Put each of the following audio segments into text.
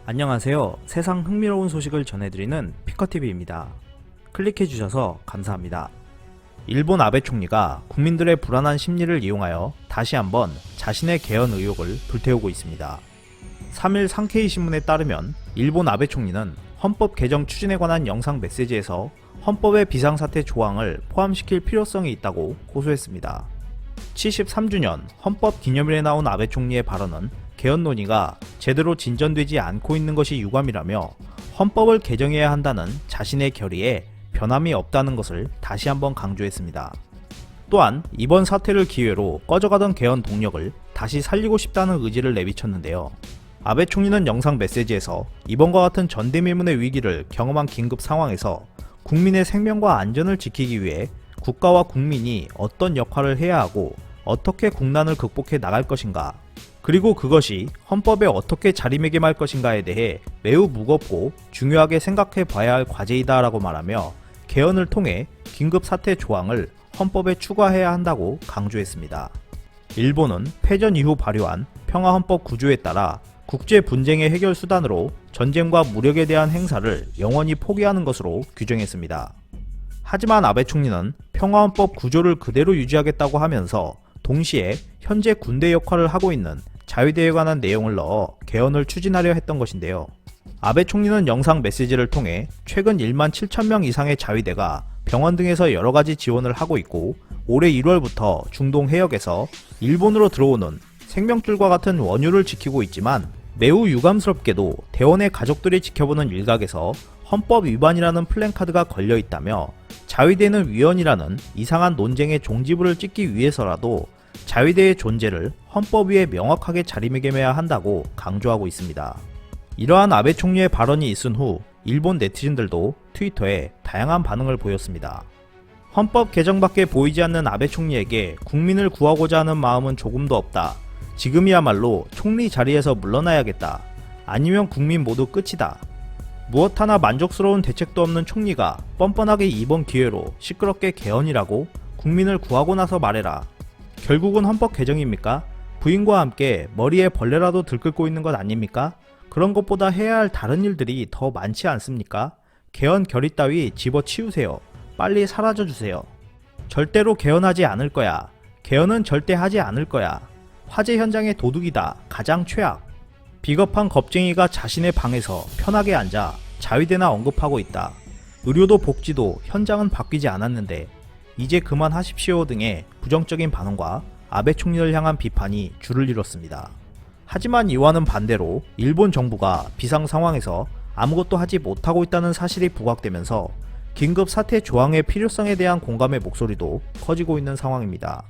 안녕하세요. 세상 흥미로운 소식을 전해드리는 피커TV입니다. 클릭해주셔서 감사합니다. 일본 아베 총리가 국민들의 불안한 심리를 이용하여 다시 한번 자신의 개헌 의혹을 불태우고 있습니다. 3일 상케이 신문에 따르면 일본 아베 총리는 헌법 개정 추진에 관한 영상 메시지에서 헌법의 비상사태 조항을 포함시킬 필요성이 있다고 고소했습니다. 73주년 헌법 기념일에 나온 아베 총리의 발언은 개헌 논의가 제대로 진전되지 않고 있는 것이 유감이라며 헌법을 개정해야 한다는 자신의 결의에 변함이 없다는 것을 다시 한번 강조했습니다. 또한 이번 사태를 기회로 꺼져가던 개헌 동력을 다시 살리고 싶다는 의지를 내비쳤는데요. 아베 총리는 영상 메시지에서 이번과 같은 전대미문의 위기를 경험한 긴급 상황에서 국민의 생명과 안전을 지키기 위해 국가와 국민이 어떤 역할을 해야 하고 어떻게 국난을 극복해 나갈 것인가, 그리고 그것이 헌법에 어떻게 자리매김할 것인가에 대해 매우 무겁고 중요하게 생각해 봐야 할 과제이다 라고 말하며 개헌을 통해 긴급사태 조항을 헌법에 추가해야 한다고 강조했습니다. 일본은 패전 이후 발효한 평화헌법 구조에 따라 국제 분쟁의 해결 수단으로 전쟁과 무력에 대한 행사를 영원히 포기하는 것으로 규정했습니다. 하지만 아베 총리는 평화헌법 구조를 그대로 유지하겠다고 하면서 동시에 현재 군대 역할을 하고 있는 자위대에 관한 내용을 넣어 개헌을 추진하려 했던 것인데요. 아베 총리는 영상 메시지를 통해 최근 1만 7천 명 이상의 자위대가 병원 등에서 여러가지 지원을 하고 있고 올해 1월부터 중동 해역에서 일본으로 들어오는 생명줄과 같은 원유를 지키고 있지만 매우 유감스럽게도 대원의 가족들이 지켜보는 일각에서 헌법 위반이라는 플랜카드가 걸려 있다며 자위대는 위헌이라는 이상한 논쟁의 종지부를 찍기 위해서라도 자위대의 존재를 헌법 위에 명확하게 자리매김해야 한다고 강조하고 있습니다. 이러한 아베 총리의 발언이 있은 후 일본 네티즌들도 트위터에 다양한 반응을 보였습니다. 헌법 개정밖에 보이지 않는 아베 총리에게 국민을 구하고자 하는 마음은 조금도 없다. 지금이야말로 총리 자리에서 물러나야겠다. 아니면 국민 모두 끝이다. 무엇 하나 만족스러운 대책도 없는 총리가 뻔뻔하게 이번 기회로 시끄럽게 개헌이라고 국민을 구하고 나서 말해라. 결국은 헌법 개정입니까? 부인과 함께 머리에 벌레라도 들끓고 있는 것 아닙니까? 그런 것보다 해야 할 다른 일들이 더 많지 않습니까? 개헌 결의 따위 집어치우세요. 빨리 사라져주세요. 절대로 개헌하지 않을 거야. 개헌은 절대 하지 않을 거야. 화재 현장의 도둑이다. 가장 최악. 비겁한 겁쟁이가 자신의 방에서 편하게 앉아 자위대나 언급하고 있다. 의료도 복지도 현장은 바뀌지 않았는데 이제 그만하십시오 등의 부정적인 반응과 아베 총리를 향한 비판이 줄을 이뤘습니다. 하지만 이와는 반대로 일본 정부가 비상 상황에서 아무것도 하지 못하고 있다는 사실이 부각되면서 긴급 사태 조항의 필요성에 대한 공감의 목소리도 커지고 있는 상황입니다.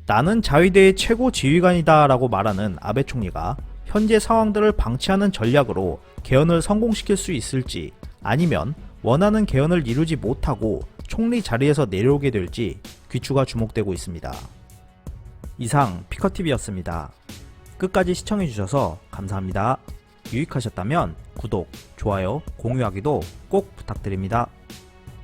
나는 자위대의 최고 지휘관이다 라고 말하는 아베 총리가 현재 상황들을 방치하는 전략으로 개헌을 성공시킬 수 있을지, 아니면 원하는 개헌을 이루지 못하고 총리 자리에서 내려오게 될지 귀추가 주목되고 있습니다. 이상 피커TV였습니다. 끝까지 시청해주셔서 감사합니다. 유익하셨다면 구독, 좋아요, 공유하기도 꼭 부탁드립니다.